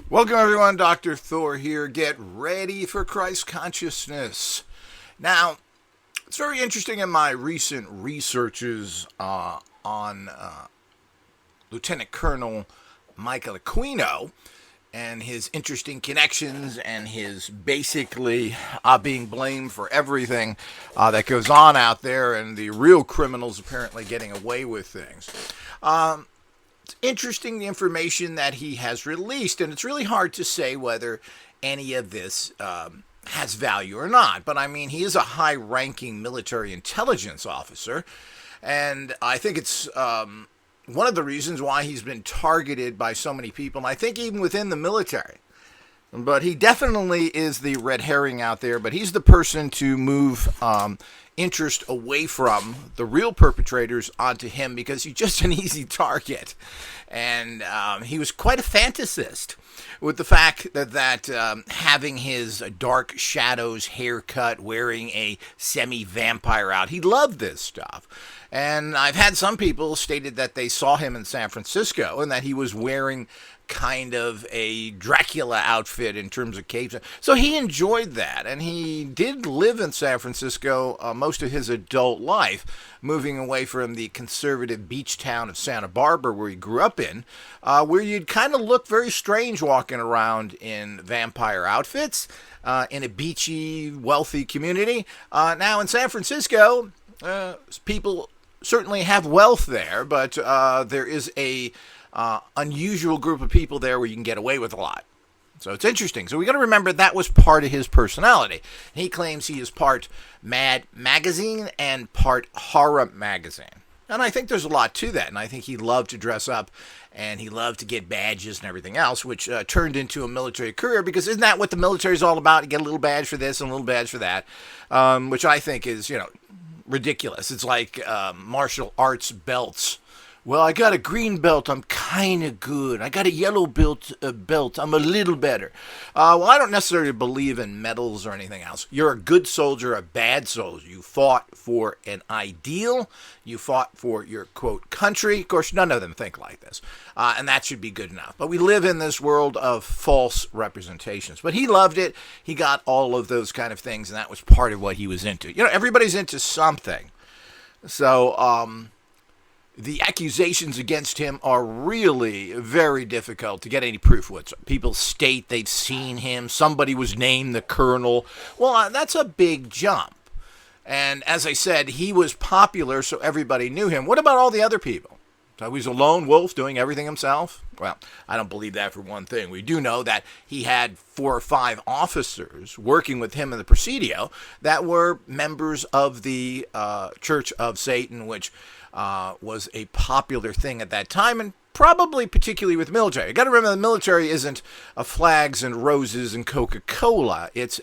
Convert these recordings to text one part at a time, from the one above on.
Welcome everyone, Dr. Thor here. Get ready for Christ consciousness. Now, it's very interesting in my recent researches on Lieutenant Colonel Michael Aquino and his interesting connections and his basically being blamed for everything that goes on out there, and the real criminals apparently getting away with things. It's interesting, the information that he has released, and it's really hard to say whether any of this has value or not. But I mean, he is a high-ranking military intelligence officer, and I think it's one of the reasons why he's been targeted by so many people, and I think even within the military. But he definitely is the red herring out there, but he's the person to move interest away from the real perpetrators onto him, because he's just an easy target. And he was quite a fantasist with the fact that having his dark shadows haircut, wearing a semi-vampire out, he loved this stuff. And I've had some people stated that they saw him in San Francisco and that he was wearing kind of a Dracula outfit in terms of capes. So he enjoyed that, and he did live in San Francisco most of his adult life, moving away from the conservative beach town of Santa Barbara, where he grew up in, where you'd kind of look very strange walking around in vampire outfits in a beachy, wealthy community. Now in San Francisco, people certainly have wealth there, but there is a unusual group of people there where you can get away with a lot. So it's interesting. So we got to remember that was part of his personality. He claims he is part Mad Magazine and part Horror Magazine. And I think there's a lot to that. And I think he loved to dress up and he loved to get badges and everything else, which turned into a military career, because isn't that what the military is all about? You get a little badge for this and a little badge for that, which I think is, ridiculous. It's like martial arts belts. Well, I got a green belt, I'm kind of good. I got a yellow belt, I'm a little better. Well, I don't necessarily believe in medals or anything else. You're a good soldier, a bad soldier. You fought for an ideal. You fought for your, quote, country. Of course, none of them think like this. And that should be good enough. But we live in this world of false representations. But he loved it. He got all of those kind of things, and that was part of what he was into. Everybody's into something. So, the accusations against him are really very difficult to get any proof with. People state they've seen him. Somebody was named the colonel. Well, that's a big jump. And as I said, he was popular, so everybody knew him. What about all the other people? So he was a lone wolf doing everything himself? Well, I don't believe that for one thing. We do know that he had 4 or 5 officers working with him in the Presidio that were members of the Church of Satan, which was a popular thing at that time, and probably particularly with military. You got to remember, the military isn't flags and roses and Coca-Cola. It's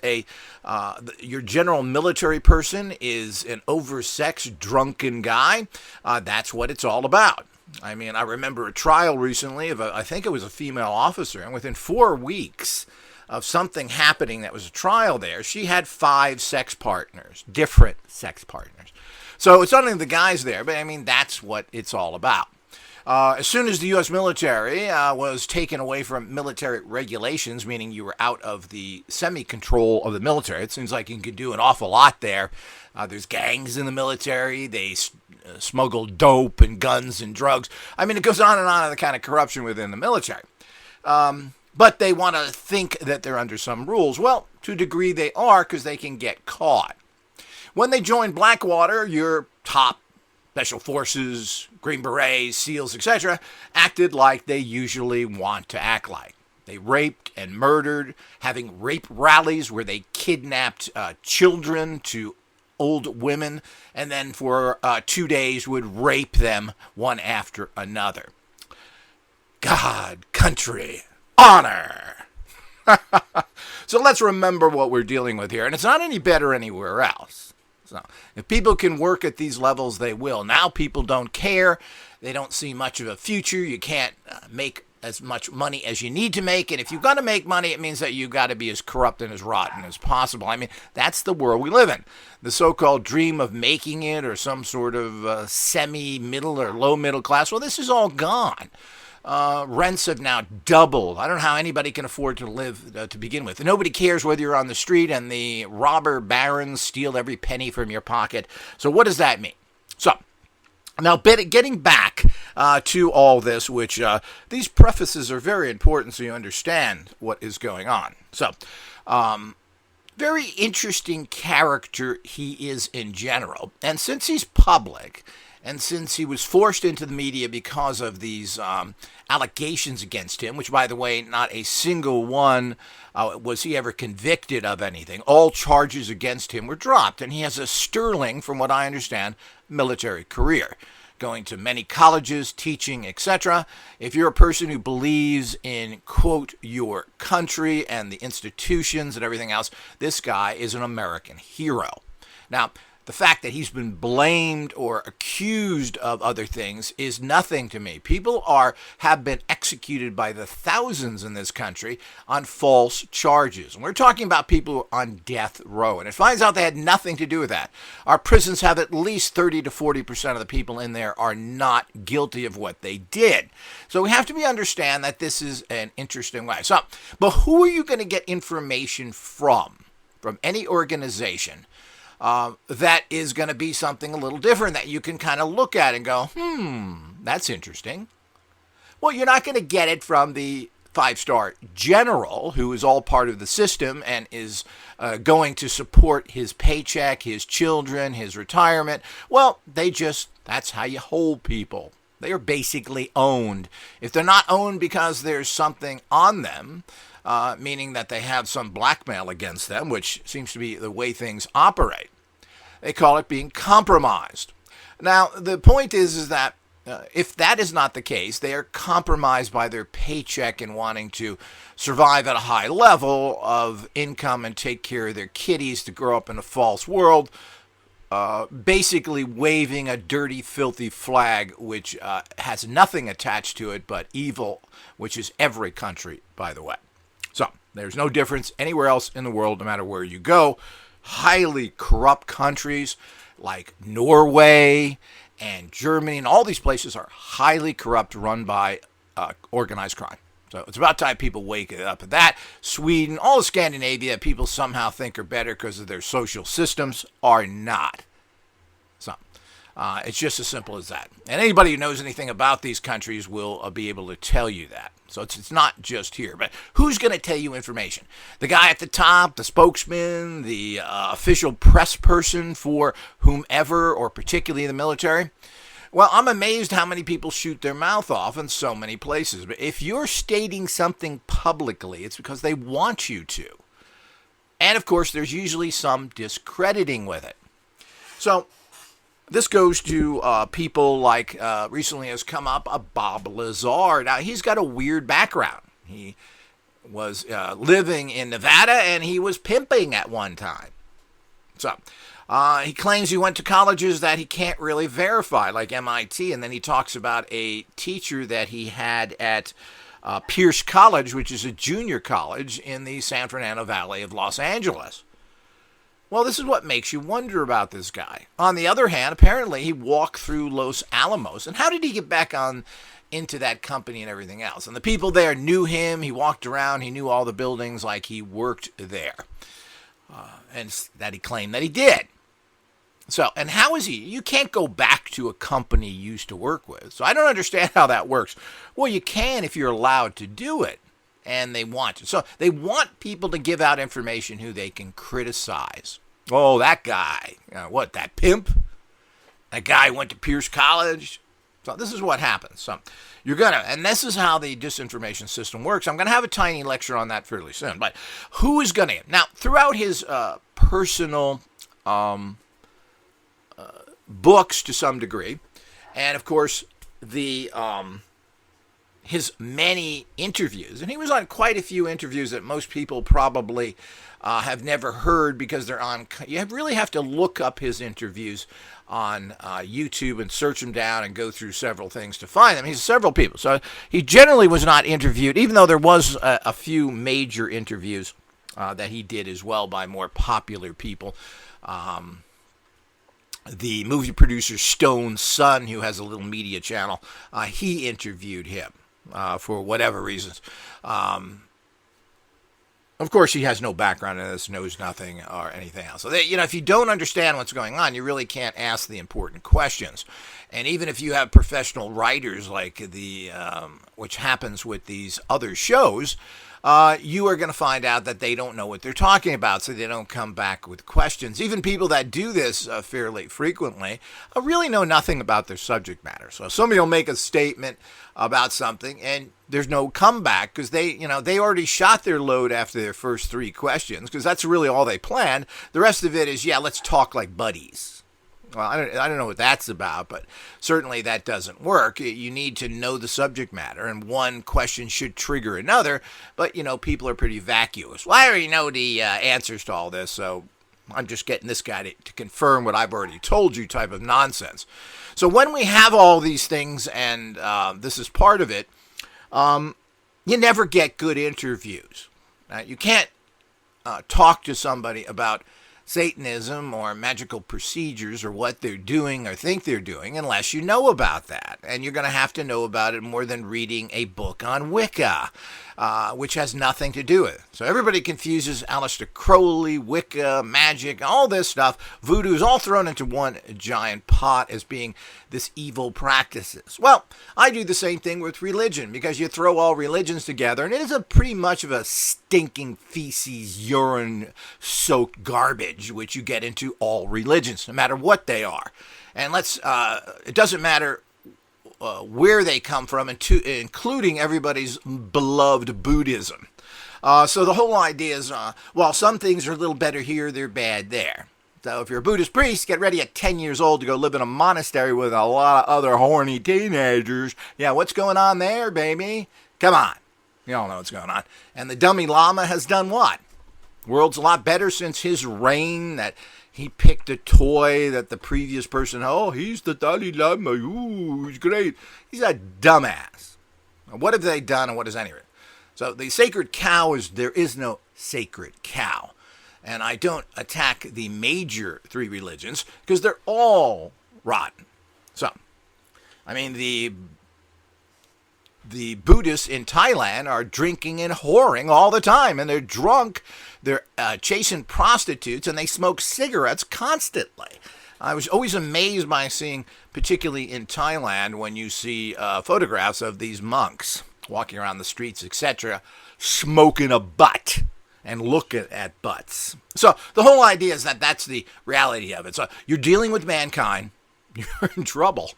your general military person is an oversexed, drunken guy. That's what it's all about. I mean, I remember a trial recently of I think it was a female officer, and within 4 weeks of something happening that was a trial there, she had 5 sex partners, different sex partners. So it's not only the guys there, but I mean, that's what it's all about. As soon as the U.S. military was taken away from military regulations, meaning you were out of the semi-control of the military, it seems like you can do an awful lot there. There's gangs in the military. They smuggle dope and guns and drugs. I mean, it goes on and on, the kind of corruption within the military. But they want to think that they're under some rules. Well, to a degree they are, because they can get caught. When they joined Blackwater, your top special forces, Green Berets, SEALs, etc., acted like they usually want to act like. They raped and murdered, having rape rallies where they kidnapped children to old women, and then for 2 days would rape them one after another. God, country, honor. So let's remember what we're dealing with here, and it's not any better anywhere else. So if people can work at these levels, they will. Now people don't care. They don't see much of a future. You can't make as much money as you need to make. And if you've got to make money, it means that you've got to be as corrupt and as rotten as possible. I mean, that's the world we live in. The so-called dream of making it, or some sort of semi-middle or low-middle class, well, this is all gone. Rents have now doubled. I don't know how anybody can afford to live to begin with. Nobody cares whether you're on the street and the robber barons steal every penny from your pocket. So what does that mean? So now, getting back to all this, which these prefaces are very important so you understand what is going on. So, very interesting character he is in general. And since he's public, and since he was forced into the media because of these allegations against him, which, by the way, not a single one was he ever convicted of anything. All charges against him were dropped, and he has a sterling, from what I understand, military career, going to many colleges, teaching, etc. If you're a person who believes in, quote, your country and the institutions and everything else, this guy is an American hero. Now, the fact that he's been blamed or accused of other things is nothing to me. People have been executed by the thousands in this country on false charges. And we're talking about people who are on death row. And it finds out they had nothing to do with that. Our prisons have at least 30 to 40% of the people in there are not guilty of what they did. So we have to understand that this is an interesting way. So, but who are you going to get information from? From any organization that is going to be something a little different that you can kind of look at and go, that's interesting. Well, you're not going to get it from the five-star general who is all part of the system and is going to support his paycheck, his children, his retirement. Well, that's how you hold people. They are basically owned. If they're not owned because there's something on them, meaning that they have some blackmail against them, which seems to be the way things operate, they call it being compromised. Now, the point is that if that is not the case, they are compromised by their paycheck and wanting to survive at a high level of income and take care of their kiddies to grow up in a false world, basically waving a dirty, filthy flag which has nothing attached to it but evil, which is every country, by the way. So, there's no difference anywhere else in the world, no matter where you go. Highly corrupt countries like Norway and Germany and all these places are highly corrupt, run by organized crime. So it's about time people wake up at that. Sweden, all of Scandinavia, people somehow think are better because of their social systems, are not. So it's just as simple as that. And anybody who knows anything about these countries will be able to tell you that. So it's not just here. But who's going to tell you information? The guy at the top, the spokesman, the official press person for whomever, or particularly the military? Well, I'm amazed how many people shoot their mouth off in so many places. But if you're stating something publicly, it's because they want you to. And, of course, there's usually some discrediting with it. So this goes to people like recently has come up Bob Lazar. Now, he's got a weird background. He was living in Nevada, and he was pimping at one time. So he claims he went to colleges that he can't really verify, like MIT, and then he talks about a teacher that he had at Pierce College, which is a junior college in the San Fernando Valley of Los Angeles. Well, this is what makes you wonder about this guy. On the other hand, apparently he walked through Los Alamos. And how did he get back on into that company and everything else? And the people there knew him. He walked around. He knew all the buildings like he worked there. And that he claimed that he did. So, and how is he? You can't go back to a company you used to work with. So I don't understand how that works. Well, you can if you're allowed to do it. And they want to. So they want people to give out information who they can criticize. Oh, that guy. What, that pimp? That guy went to Pierce College? So this is what happens. So you're going to, and this is how the disinformation system works. I'm going to have a tiny lecture on that fairly soon. But who is going to? Now, throughout his personal books to some degree, and of course, the his many interviews, and he was on quite a few interviews that most people probably have never heard because they're on. You really have to look up his interviews on YouTube and search them down and go through several things to find them. He's several people, so he generally was not interviewed, even though there was a few major interviews that he did as well by more popular people. The movie producer Stone's son, who has a little media channel, he interviewed him. for whatever reasons. Of course, he has no background in this, knows nothing or anything else. So, if you don't understand what's going on, you really can't ask the important questions. And even if you have professional writers like which happens with these other shows, you are going to find out that they don't know what they're talking about, so they don't come back with questions. Even people that do this fairly frequently really know nothing about their subject matter. So somebody will make a statement about something, and there's no comeback because they already shot their load after their first 3 questions, because that's really all they planned. The rest of it is, let's talk like buddies. Well, I don't know what that's about, but certainly that doesn't work. You need to know the subject matter, and one question should trigger another, but, people are pretty vacuous. Well, I already know the answers to all this, so I'm just getting this guy to confirm what I've already told you type of nonsense. So when we have all these things, and this is part of it, you never get good interviews. You can't talk to somebody about Satanism or magical procedures or what they're doing or think they're doing unless you know about that. And you're going to have to know about it more than reading a book on Wicca, which has nothing to do with it. So everybody confuses Aleister Crowley, Wicca, magic, all this stuff. Voodoo is all thrown into one giant pot as being this evil practices. Well, I do the same thing with religion, because you throw all religions together and it is pretty much of a stinking feces, urine soaked garbage, which you get into all religions, no matter what they are. And it doesn't matter where they come from, including everybody's beloved Buddhism. So the whole idea is, while some things are a little better here, they're bad there. So if you're a Buddhist priest, get ready at 10 years old to go live in a monastery with a lot of other horny teenagers. Yeah, what's going on there, baby? Come on. You all know what's going on. And the dummy Lama has done what? World's a lot better since his reign, that he picked a toy that the previous person, he's the Dalai Lama, ooh, he's great. He's a dumbass. What have they done, and what is any of it? So the sacred cow there is no sacred cow. And I don't attack the major 3 religions because they're all rotten. So, the Buddhists in Thailand are drinking and whoring all the time, and they're drunk, they're chasing prostitutes, and they smoke cigarettes constantly. I was always amazed by seeing, particularly in Thailand, when you see photographs of these monks walking around the streets, etc., smoking a butt and looking at butts. So the whole idea is that that's the reality of it. So you're dealing with mankind, you're in trouble.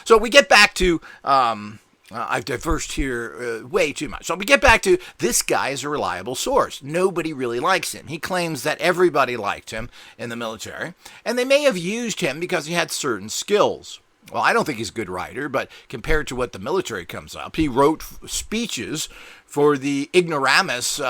So we get back to, I've diverged here way too much. So we get back to, this guy is a reliable source. Nobody really likes him. He claims that everybody liked him in the military, and they may have used him because he had certain skills. Well, I don't think he's a good writer, but compared to what the military comes up, he wrote speeches for the ignoramus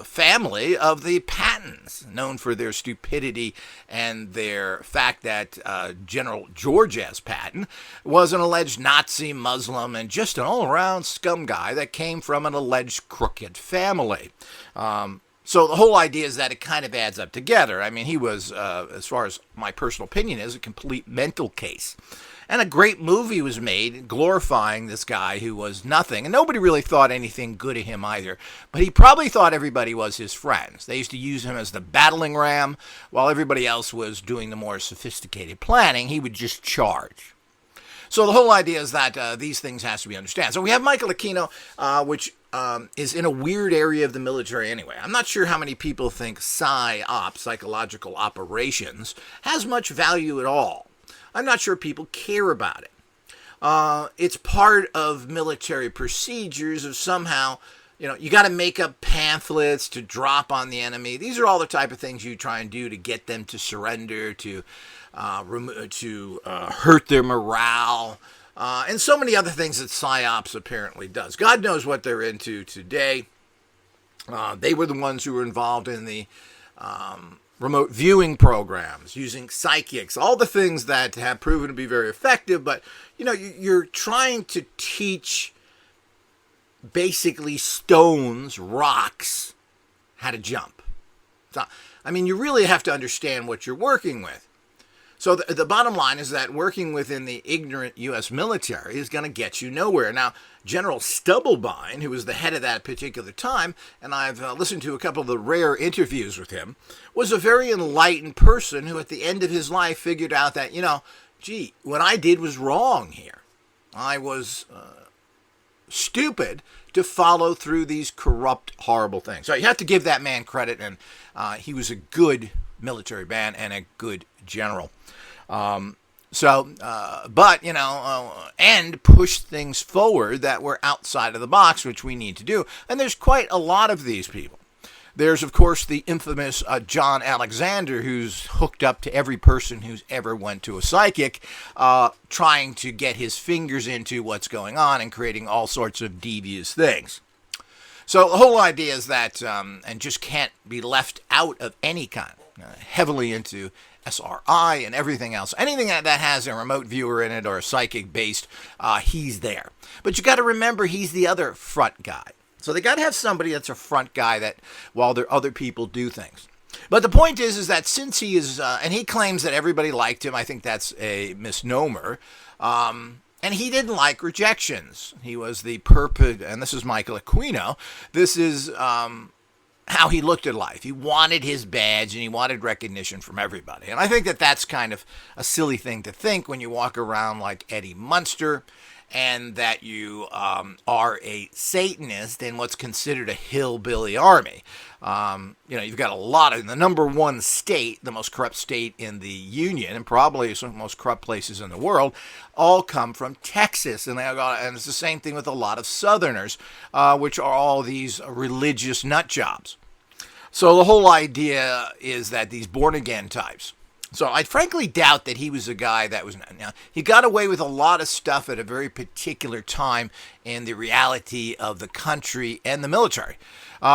family of the Pattons, known for their stupidity and their fact that General George S. Patton was an alleged Nazi, Muslim, and just an all-around scum guy that came from an alleged crooked family. So the whole idea is that it kind of adds up together. He was, as far as my personal opinion is, a complete mental case. And a great movie was made glorifying this guy who was nothing. And nobody really thought anything good of him either. But he probably thought everybody was his friends. They used to use him as the battling ram. While everybody else was doing the more sophisticated planning, he would just charge. So the whole idea is that these things has to be understood. So we have Michael Aquino, which is in a weird area of the military anyway. I'm not sure how many people think PSY-OP, psychological operations, has much value at all. I'm not sure people care about it. It's part of military procedures of somehow, you got to make up pamphlets to drop on the enemy. These are all the type of things you try and do to get them to surrender, to hurt their morale, and so many other things that PSYOPs apparently does. God knows what they're into today. They were the ones who were involved in the remote viewing programs, using psychics, all the things that have proven to be very effective, but, you're trying to teach basically stones, rocks, how to jump. So, you really have to understand what you're working with. So the bottom line is that working within the ignorant U.S. military is going to get you nowhere. Now, General Stubblebine, who was the head of that particular time, and I've listened to a couple of the rare interviews with him, was a very enlightened person who at the end of his life figured out that, gee, what I did was wrong here. I was stupid to follow through these corrupt, horrible things. So you have to give that man credit, and he was a good military man and a good general. And push things forward that were outside of the box, which we need to do. And there's quite a lot of these people. There's, of course, the infamous John Alexander, who's hooked up to every person who's ever went to a psychic, trying to get his fingers into what's going on and creating all sorts of devious things. So the whole idea is that, and just can't be left out of any kind, heavily into SRI and everything else. Anything that has a remote viewer in it or a psychic based, he's there. But you got to remember, he's the other front guy. So they got to have somebody that's a front guy that while there other people do things. But the point is that since he is, and he claims that everybody liked him, I think that's a misnomer. And he didn't like rejections. He was the and this is Michael Aquino. This is how he looked at life. He wanted his badge and he wanted recognition from everybody. And I think that that's kind of a silly thing to think when you walk around like Eddie Munster and that you are a Satanist in what's considered a hillbilly army. You've got a lot of the number one state, the most corrupt state in the Union, and probably some of the most corrupt places in the world, all come from Texas. And it's the same thing with a lot of Southerners, which are all these religious nut jobs. So the whole idea is that these born-again types. So I frankly doubt that he was a guy that was... Now, he got away with a lot of stuff at a very particular time in the reality of the country and the military,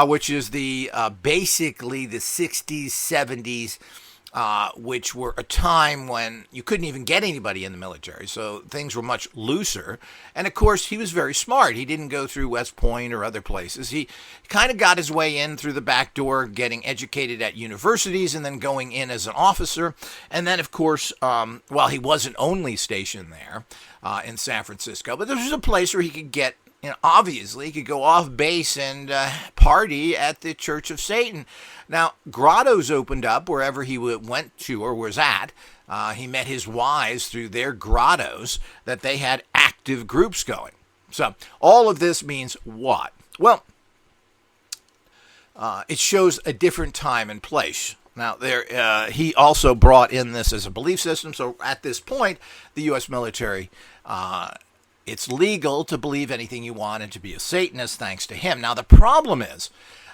which is basically the 60s, 70s, which were a time when you couldn't even get anybody in the military. So things were much looser. And of course, he was very smart. He didn't go through West Point or other places. He kind of got his way in through the back door, getting educated at universities and then going in as an officer. And then, of course, he wasn't only stationed there in San Francisco, but there was a place where he could get, obviously, he could go off base and party at the Church of Satan. Now, grottos opened up wherever he went to or was at. He met his wives through their grottos, that they had active groups going. So all of this means what? Well, it shows a different time and place. Now, he also brought in this as a belief system. So at this point, the U.S. military... it's legal to believe anything you want and to be a Satanist thanks to him. Now, the problem is,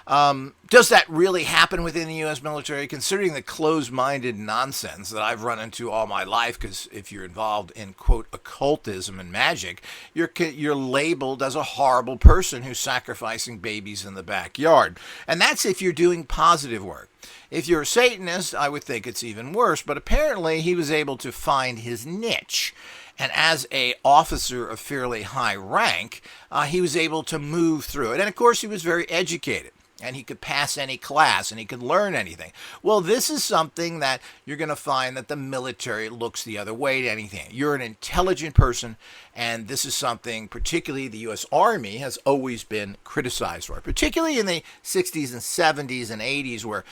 does that really happen within the U.S. military? Considering the closed-minded nonsense that I've run into all my life, because if you're involved in, quote, occultism and magic, you're labeled as a horrible person who's sacrificing babies in the backyard. And that's if you're doing positive work. If you're a Satanist, I would think it's even worse. But apparently he was able to find his niche. And as an officer of fairly high rank, he was able to move through it. And of course, he was very educated. And he could pass any class, and he could learn anything. Well, this is something that you're going to find that the military looks the other way to anything. You're an intelligent person, and this is something, particularly the U.S. Army, has always been criticized for. Particularly in the 60s and 70s and 80s, where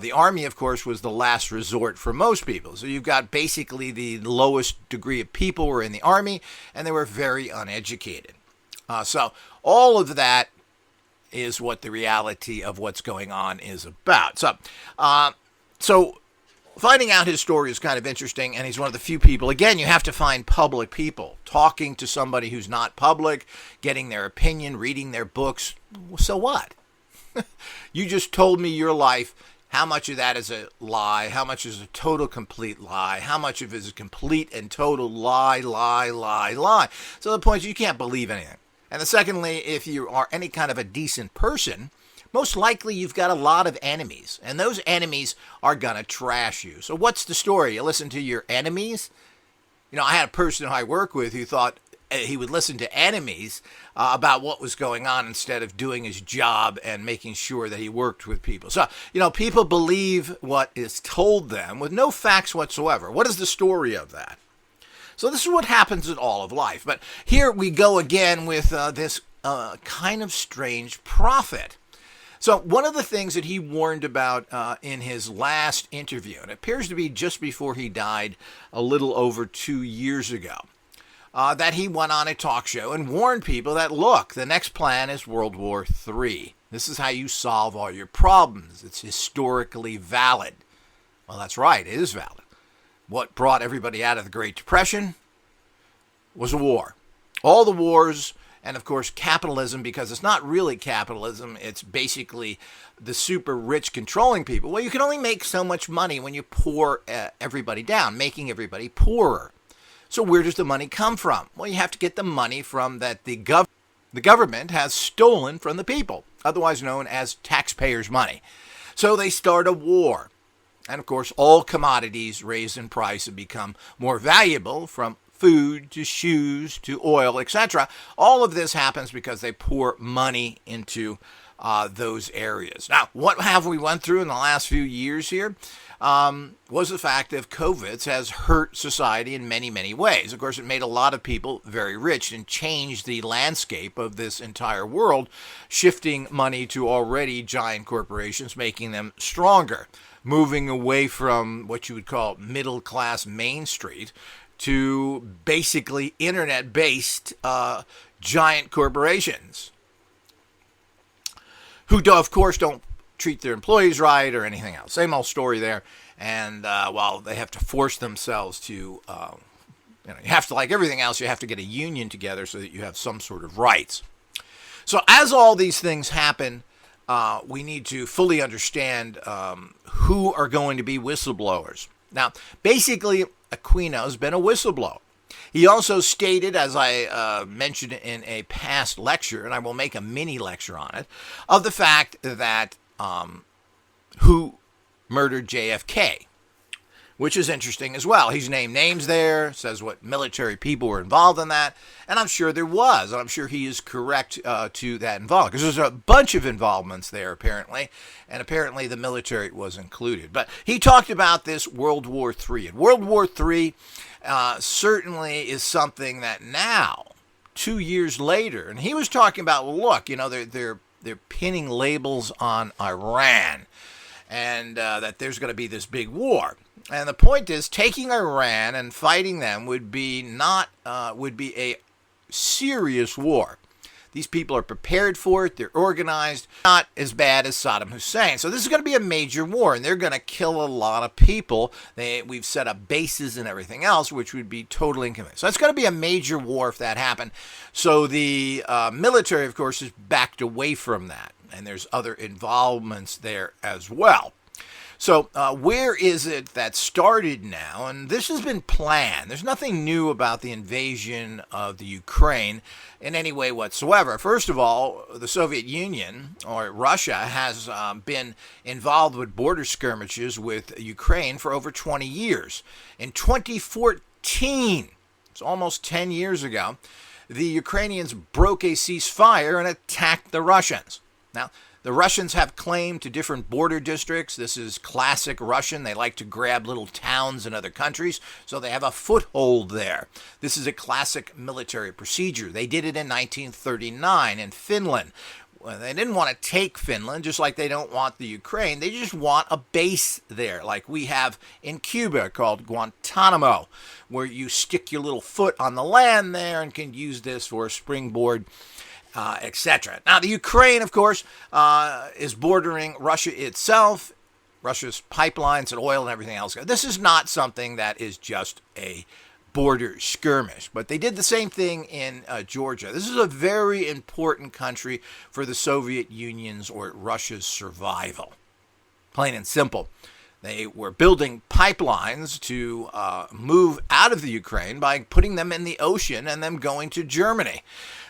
the Army, of course, was the last resort for most people. So you've got basically the lowest degree of people were in the Army, and they were very uneducated. So all of that is what the reality of what's going on is about. So finding out his story is kind of interesting, and he's one of the few people. Again, you have to find public people. Talking to somebody who's not public, getting their opinion, reading their books. So what? You just told me your life. How much of that is a lie? How much is a total, complete lie? How much of it is a complete and total lie? So the point is you can't believe anything. And secondly, if you are any kind of a decent person, most likely you've got a lot of enemies. And those enemies are going to trash you. So what's the story? You listen to your enemies? I had a person who I work with who thought he would listen to enemies about what was going on instead of doing his job and making sure that he worked with people. So, people believe what is told them with no facts whatsoever. What is the story of that? So this is what happens in all of life. But here we go again with this kind of strange prophet. So one of the things that he warned about in his last interview, and it appears to be just before he died a little over 2 years ago, that he went on a talk show and warned people that, look, the next plan is World War III. This is how you solve all your problems. It's historically valid. Well, that's right. It is valid. What brought everybody out of the Great Depression was a war. All the wars, and of course capitalism, because it's not really capitalism, it's basically the super rich controlling people. Well, you can only make so much money when you pour everybody down, making everybody poorer. So where does the money come from? Well, you have to get the money from that the government has stolen from the people, otherwise known as taxpayers' money. So they start a war. And of course, all commodities raise in price and become more valuable, from food to shoes to oil, etc. All of this happens because they pour money into those areas. Now, what have we went through in the last few years here was the fact that COVID has hurt society in many, many ways. Of course, it made a lot of people very rich and changed the landscape of this entire world, shifting money to already giant corporations, making them stronger, moving away from what you would call middle-class Main Street to basically internet-based giant corporations who, of course, don't treat their employees right or anything else. Same old story there. And while they have to force themselves to, you have to, like everything else, you have to get a union together so that you have some sort of rights. So as all these things happen, we need to fully understand who are going to be whistleblowers. Now, basically, Aquino has been a whistleblower. He also stated, as I mentioned in a past lecture, and I will make a mini lecture on it, of the fact that who murdered JFK, which is interesting as well. He's named names there, says what military people were involved in that, and I'm sure there was. I'm sure he is correct to that involvement, because there's a bunch of involvements there, apparently, and apparently the military was included. But he talked about this World War III, and World War III certainly is something that now, 2 years later, and he was talking about, well, look, they're pinning labels on Iran, and that there's going to be this big war. And the point is, taking Iran and fighting them would be a serious war. These people are prepared for it. They're organized. Not as bad as Saddam Hussein. So this is going to be a major war, and they're going to kill a lot of people. We've set up bases and everything else, which would be totally inconvenient. So it's going to be a major war if that happened. So the military, of course, is backed away from that, and there's other involvements there as well. So where is it that started now? And this has been planned. There's nothing new about the invasion of the Ukraine in any way whatsoever. First of all, the Soviet Union, or Russia, has been involved with border skirmishes with Ukraine for over 20 years. In 2014, it's almost 10 years ago, the Ukrainians broke a ceasefire and attacked the Russians. Now, the Russians have claim to different border districts. This is classic Russian. They like to grab little towns in other countries, so they have a foothold there. This is a classic military procedure. They did it in 1939 in Finland. Well, they didn't want to take Finland, just like they don't want the Ukraine. They just want a base there, like we have in Cuba called Guantanamo, where you stick your little foot on the land there and can use this for a springboard, etc. Now, the Ukraine, of course, is bordering Russia itself, Russia's pipelines and oil and everything else. This is not something that is just a border skirmish, but they did the same thing in Georgia. This is a very important country for the Soviet Union's or Russia's survival. Plain and simple. They were building pipelines to move out of the Ukraine by putting them in the ocean and then going to Germany.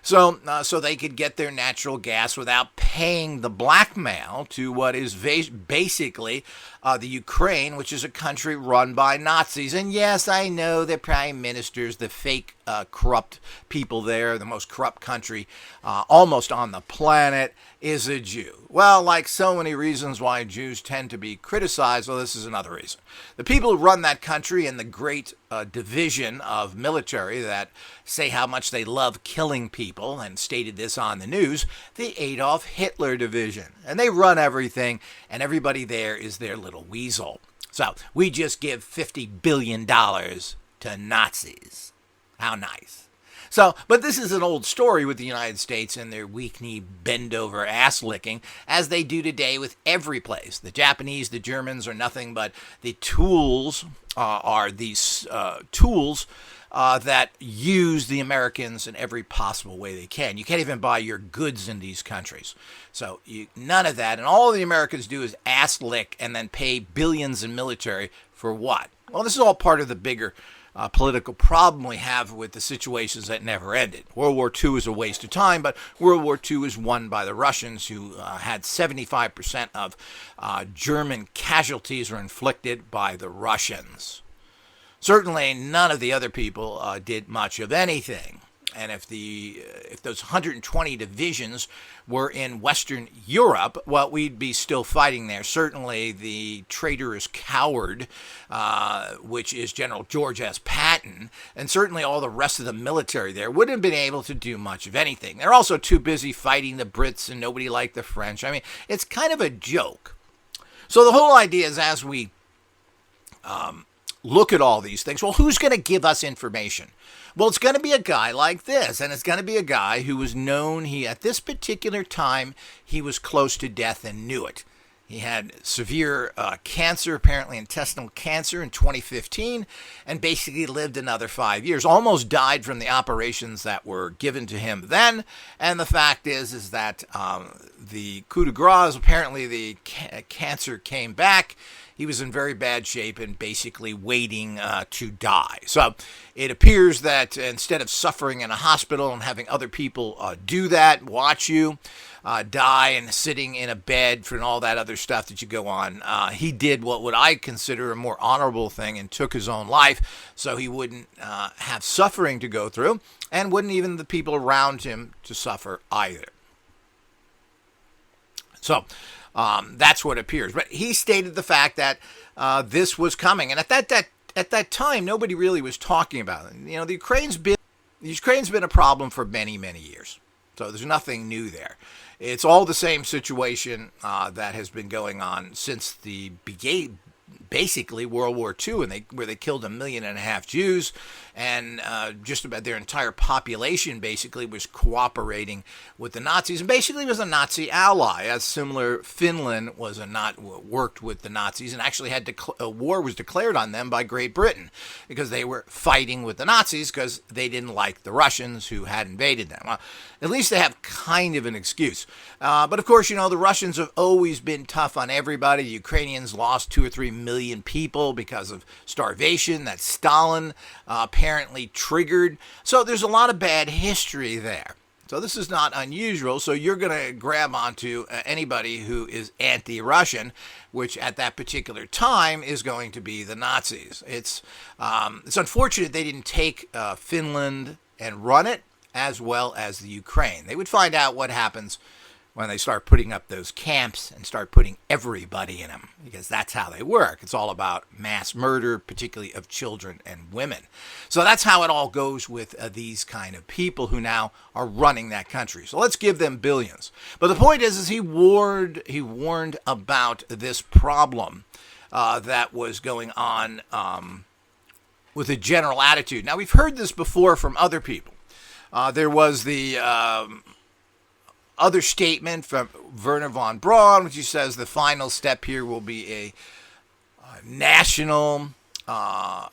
So they could get their natural gas without paying the blackmail to what is basically the Ukraine, which is a country run by Nazis. And yes, I know the prime ministers, the fake corrupt people there, the most corrupt country almost on the planet, is a Jew. Well, like so many reasons why Jews tend to be criticized, well, this is another reason. The people who run that country and the great division of military that say how much they love killing people, and stated this on the news, the Adolf Hitler division. And they run everything, and everybody there is their little weasel. So we just give $50 billion to Nazis. How nice. So, but this is an old story with the United States and their weak-knee, bend-over ass licking, as they do today with every place. The Japanese, the Germans are nothing but the tools, are these tools that use the Americans in every possible way they can. You can't even buy your goods in these countries. So none of that. And all the Americans do is ass lick and then pay billions in military for what? Well, this is all part of the bigger political problem we have with the situations that never ended. World War II is a waste of time, but World War II is won by the Russians, who had 75% of German casualties were inflicted by the Russians. Certainly none of the other people did much of anything. And if those 120 divisions were in Western Europe, well, we'd be still fighting there. Certainly the traitorous coward, which is General George S. Patton, and certainly all the rest of the military there wouldn't have been able to do much of anything. They're also too busy fighting the Brits, and nobody liked the French. I mean, it's kind of a joke. So the whole idea is, as we look at all these things, well, who's going to give us information? Well, it's going to be a guy like this, and it's going to be a guy who was known, at this particular time, he was close to death and knew it. He had severe cancer, apparently intestinal cancer, in 2015, and basically lived another 5 years. Almost died from the operations that were given to him then. And the fact is that the coup de grace, apparently the cancer came back. He was in very bad shape and basically waiting to die. So it appears that instead of suffering in a hospital and having other people do that, watch you die and sitting in a bed for all that other stuff that you go on, he did what would I consider a more honorable thing and took his own life so he wouldn't have suffering to go through, and wouldn't even the people around him to suffer either. So that's what appears. But he stated the fact that this was coming. And at that time, nobody really was talking about it. You know, the Ukraine's been a problem for many, many years. So there's nothing new there. It's all the same situation that has been going on since the basically World War II, and where they killed 1.5 million Jews, and just about their entire population basically was cooperating with the Nazis, and basically was a Nazi ally. As similar, Finland worked with the Nazis, and actually had a war was declared on them by Great Britain because they were fighting with the Nazis because they didn't like the Russians who had invaded them. Well, at least they have kind of an excuse. But of course, you know, the Russians have always been tough on everybody. The Ukrainians lost 2 or 3 million people because of starvation that Stalin apparently triggered. So there's a lot of bad history there. So this is not unusual. So you're going to grab onto anybody who is anti-Russian, which at that particular time is going to be the Nazis. It's unfortunate they didn't take Finland and run it, as well as the Ukraine. They would find out what happens when they start putting up those camps and start putting everybody in them, because that's how they work. It's all about mass murder, particularly of children and women. So that's how it all goes with these kind of people who now are running that country. So let's give them billions. But the point is he warned about this problem that was going on with a general attitude. Now, we've heard this before from other people. There was the other statement from Wernher von Braun, which he says the final step here will be a national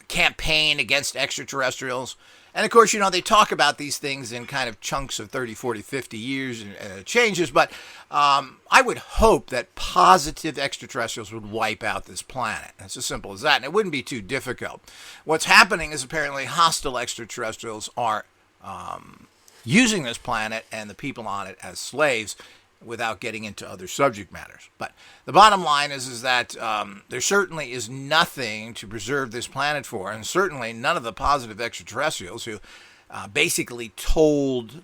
campaign against extraterrestrials. And of course, you know, they talk about these things in kind of chunks of 30, 40, 50 years and it changes. But I would hope that positive extraterrestrials would wipe out this planet. It's as simple as that. And it wouldn't be too difficult. What's happening is apparently hostile extraterrestrials are using this planet and the people on it as slaves without getting into other subject matters. But the bottom line is that there certainly is nothing to preserve this planet for, and certainly none of the positive extraterrestrials who basically told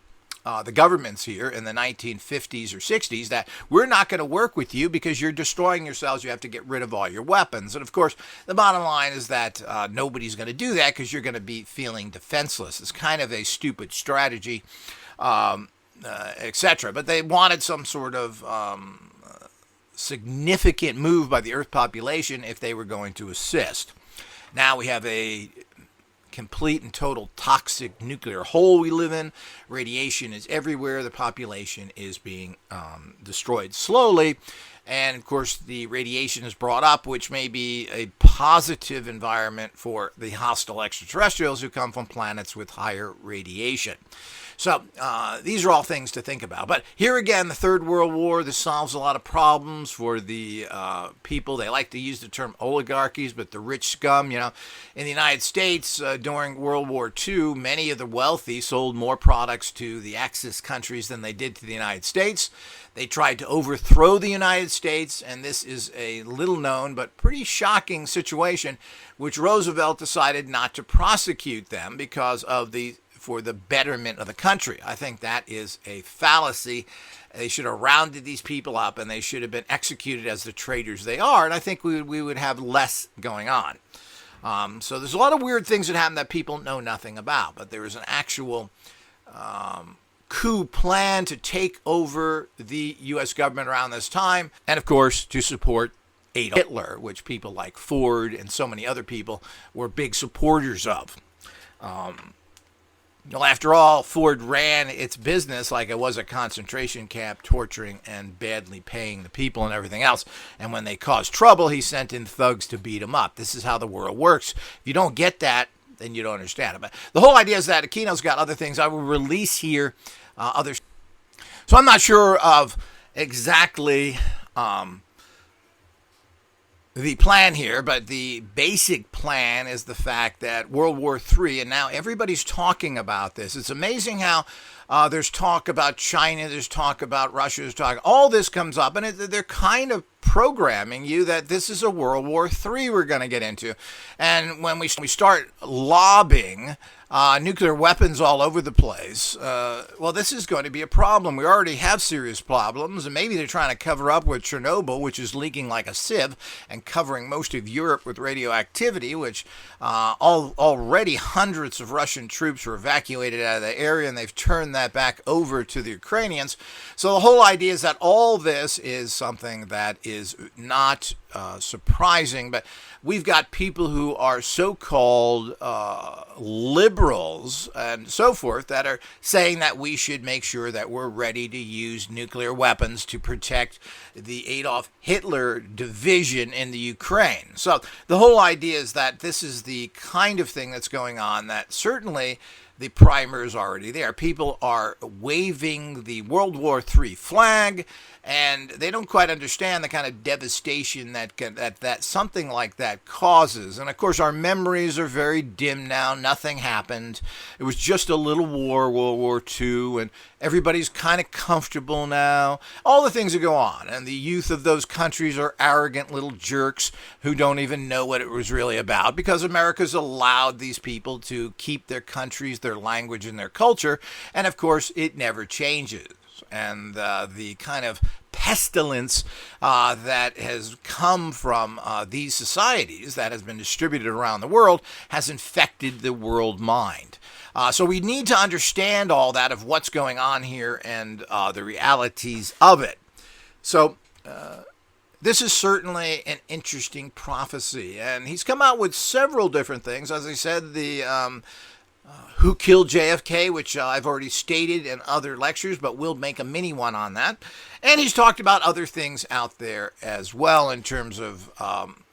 the governments here in the 1950s or 60s that we're not going to work with you because you're destroying yourselves. You have to get rid of all your weapons. And of course, the bottom line is that nobody's going to do that because you're going to be feeling defenseless. It's kind of a stupid strategy, etc. But they wanted some sort of significant move by the Earth population if they were going to assist. Now we have a complete and total toxic nuclear hole we live in. Radiation is everywhere. The population is being destroyed slowly. And of course, the radiation is brought up, which may be a positive environment for the hostile extraterrestrials who come from planets with higher radiation. So these are all things to think about. But here again, the Third World War, this solves a lot of problems for the people. They like to use the term oligarchies, but the rich scum, in the United States during World War II, many of the wealthy sold more products to the Axis countries than they did to the United States. They tried to overthrow the United States, and this is a little known but pretty shocking situation, which Roosevelt decided not to prosecute them because of for the betterment of the country. I think that is a fallacy. They should have rounded these people up and they should have been executed as the traitors they are, and I think we would have less going on. So there's a lot of weird things that happen that people know nothing about, but there is an actual coup plan to take over the U.S. government around this time, and of course to support Adolf Hitler, which people like Ford and so many other people were big supporters of. After all, Ford ran its business like it was a concentration camp, torturing and badly paying the people and everything else. And when they caused trouble, he sent in thugs to beat them up. This is how the world works. If you don't get that, then you don't understand it. But the whole idea is that Aquino's got other things. I will release here others. So I'm not sure of exactly the plan here, but the basic plan is the fact that World War III, and now everybody's talking about this. It's amazing how there's talk about China, there's talk about Russia, there's talk, all this comes up, and they're kind of programming you that this is a World War III we're going to get into. And when we start lobbing nuclear weapons all over the place, well, this is going to be a problem. We already have serious problems, and maybe they're trying to cover up with Chernobyl, which is leaking like a sieve and covering most of Europe with radioactivity, which already hundreds of Russian troops were evacuated out of the area, and they've turned that back over to the Ukrainians. So the whole idea is that all this is something that is not surprising, but we've got people who are so-called liberals and so forth that are saying that we should make sure that we're ready to use nuclear weapons to protect the Adolf Hitler division in the Ukraine. So the whole idea is that this is the kind of thing that's going on, that certainly the primer is already there. People are waving the World War III flag, and they don't quite understand the kind of devastation that something like that causes. And of course, our memories are very dim now. Nothing happened. It was just a little war, World War II, and everybody's kind of comfortable now. All the things that go on, and the youth of those countries are arrogant little jerks who don't even know what it was really about, because America's allowed these people to keep their countries, their language, and their culture, and of course, it never changes. And the kind of pestilence that has come from these societies that has been distributed around the world has infected the world mind. So we need to understand all that of what's going on here and the realities of it. So this is certainly an interesting prophecy, and he's come out with several different things. As I said, the who killed JFK, which I've already stated in other lectures, but we'll make a mini one on that. And he's talked about other things out there as well in terms of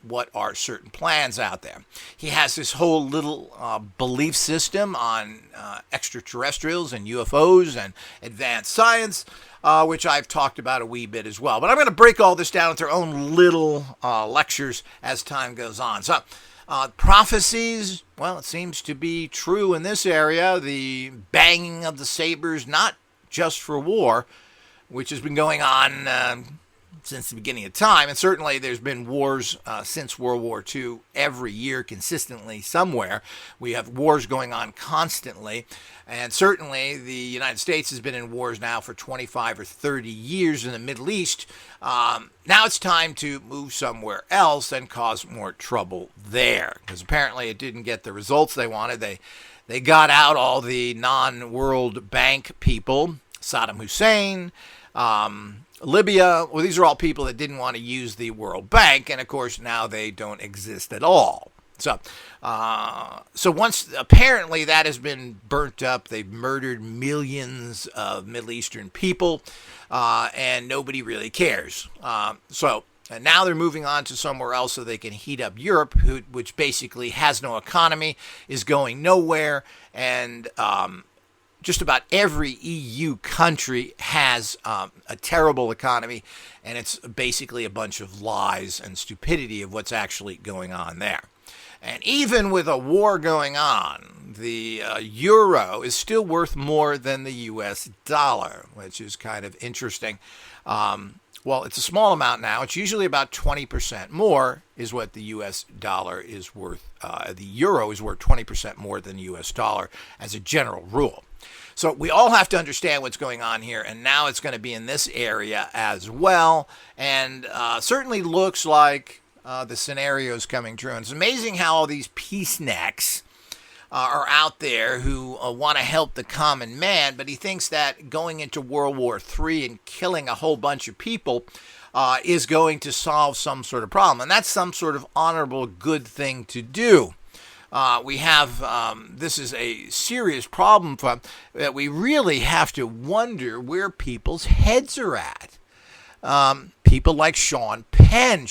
what are certain plans out there. He has this whole little belief system on extraterrestrials and UFOs and advanced science, which I've talked about a wee bit as well. But I'm going to break all this down into their own little lectures as time goes on. So Prophecies, well, it seems to be true in this area. The banging of the sabers, not just for war, which has been going on since the beginning of time. And certainly there's been wars since World War II every year consistently somewhere. We have wars going on constantly. And certainly the United States has been in wars now for 25 or 30 years in the Middle East. Now it's time to move somewhere else and cause more trouble there, because apparently it didn't get the results they wanted. They got out all the non-World Bank people, Saddam Hussein, Libya. Well, these are all people that didn't want to use the World Bank, and of course now they don't exist at all. So once apparently that has been burnt up, they've murdered millions of Middle Eastern people, and nobody really cares. And now they're moving on to somewhere else so they can heat up Europe, which basically has no economy, is going nowhere, and just about every EU country has a terrible economy, and it's basically a bunch of lies and stupidity of what's actually going on there. And even with a war going on, the euro is still worth more than the U.S. dollar, which is kind of interesting. Well, it's a small amount now. It's usually about 20% more is what the U.S. dollar is worth. The euro is worth 20% more than the U.S. dollar as a general rule. So we all have to understand what's going on here, and now it's going to be in this area as well. And certainly looks like the scenario's coming true. And it's amazing how all these peaceniks are out there who want to help the common man, but he thinks that going into World War III and killing a whole bunch of people is going to solve some sort of problem. And that's some sort of honorable, good thing to do. We have, this is a serious problem that we really have to wonder where people's heads are at. People like Sean Penn,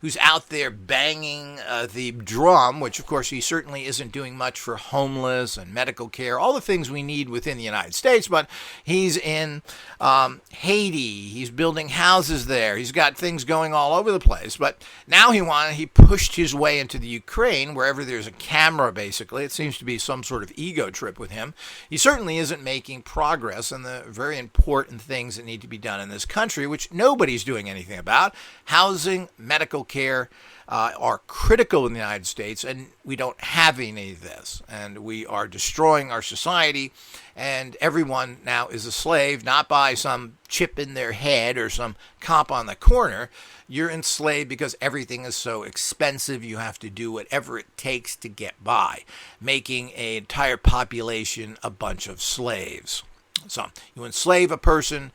who's out there banging the drum, which of course he certainly isn't doing much for homeless and medical care, all the things we need within the United States, but he's in Haiti, he's building houses there, he's got things going all over the place, but now he pushed his way into the Ukraine, wherever there's a camera basically. It seems to be some sort of ego trip with him. He certainly isn't making progress on the very important things that need to be done in this country, which nobody's doing anything about. Housing, medical care are critical in the United States, and we don't have any of this. And we are destroying our society, and everyone now is a slave, not by some chip in their head or some cop on the corner. You're enslaved because everything is so expensive. You have to do whatever it takes to get by, making an entire population a bunch of slaves. So you enslave a person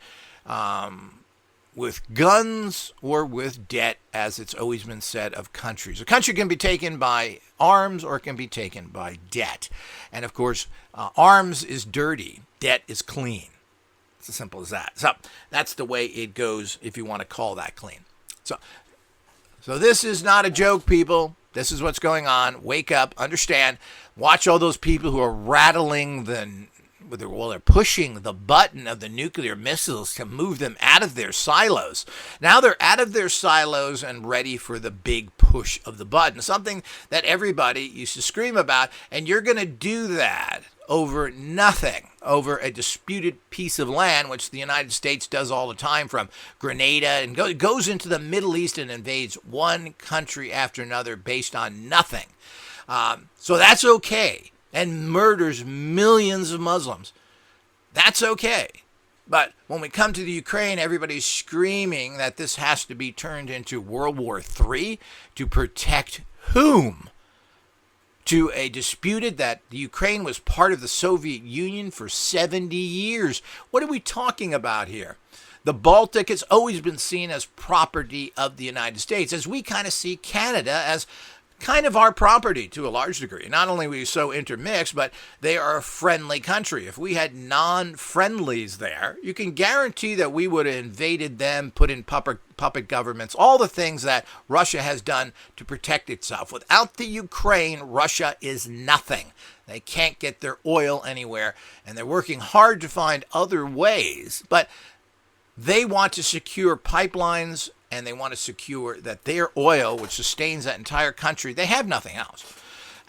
with guns or with debt, as it's always been said of countries. A country can be taken by arms or it can be taken by debt. And of course, arms is dirty, debt is clean. It's as simple as that. So that's the way it goes if you want to call that clean. So this is not a joke, people. This is what's going on. Wake up, understand, watch all those people who are rattling they're pushing the button of the nuclear missiles to move them out of their silos. Now they're out of their silos and ready for the big push of the button, something that everybody used to scream about, and you're going to do that over nothing, over a disputed piece of land, which the United States does all the time from Grenada, and goes into the Middle East and invades one country after another based on nothing. So that's okay. And murders millions of Muslims. That's okay. But when we come to the Ukraine, everybody's screaming that this has to be turned into World War III to protect whom? To a disputed that the Ukraine was part of the Soviet Union for 70 years. What are we talking about here? The Baltic has always been seen as property of the United States, as we kind of see Canada as kind of our property to a large degree. Not only are we so intermixed, but they are a friendly country. If we had non-friendlies there, you can guarantee that we would have invaded them, put in puppet governments, all the things that Russia has done to protect itself. Without the Ukraine, Russia is nothing. They can't get their oil anywhere, and they're working hard to find other ways, but they want to secure pipelines and they want to secure that their oil, which sustains that entire country, they have nothing else.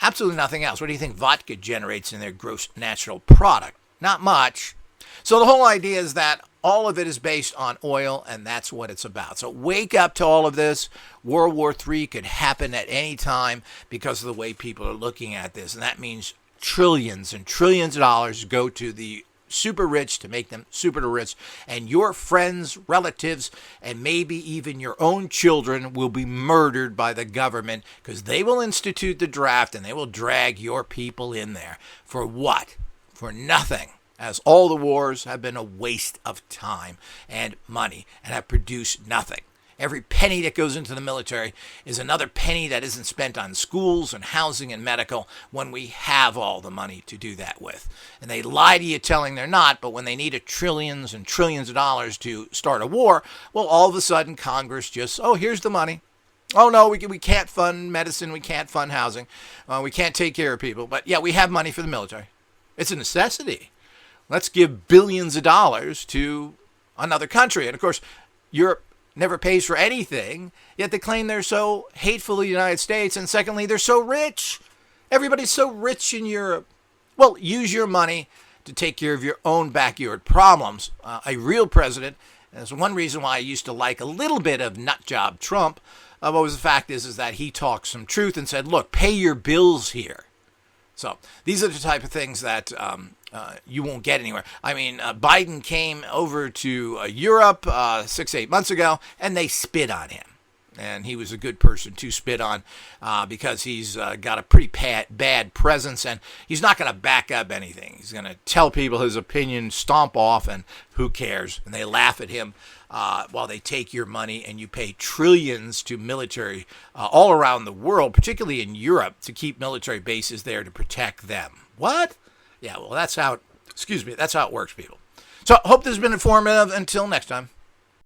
Absolutely nothing else. What do you think vodka generates in their gross natural product? Not much. So the whole idea is that all of it is based on oil, and that's what it's about. So wake up to all of this. World War III could happen at any time because of the way people are looking at this. And that means trillions and trillions of dollars go to the super rich to make them super rich. And your friends, relatives, and maybe even your own children will be murdered by the government because they will institute the draft and they will drag your people in there. For what? For nothing. As all the wars have been a waste of time and money and have produced nothing. Every penny that goes into the military is another penny that isn't spent on schools and housing and medical when we have all the money to do that with. And they lie to you telling they're not, but when they need trillions and trillions of dollars to start a war, well, all of a sudden Congress just, oh, here's the money. Oh, no, we can't fund medicine, we can't fund housing, we can't take care of people. But yeah, we have money for the military. It's a necessity. Let's give billions of dollars to another country. And of course, Europe never pays for anything, yet they claim they're so hateful to the United States. And secondly, they're so rich. Everybody's so rich in Europe. Well, use your money to take care of your own backyard problems. A real president, and that's one reason why I used to like a little bit of nutjob Trump, what was the fact is that he talked some truth and said, look, pay your bills here. So these are the type of things that you won't get anywhere. I mean, Biden came over to Europe 6-8 months ago, and they spit on him. And he was a good person to spit on because he's got a pretty bad presence, and he's not going to back up anything. He's going to tell people his opinion, stomp off, and who cares? And they laugh at him while they take your money, and you pay trillions to military all around the world, particularly in Europe, to keep military bases there to protect them. What? Yeah, well, that's how it works, people. So I hope this has been informative. Until next time.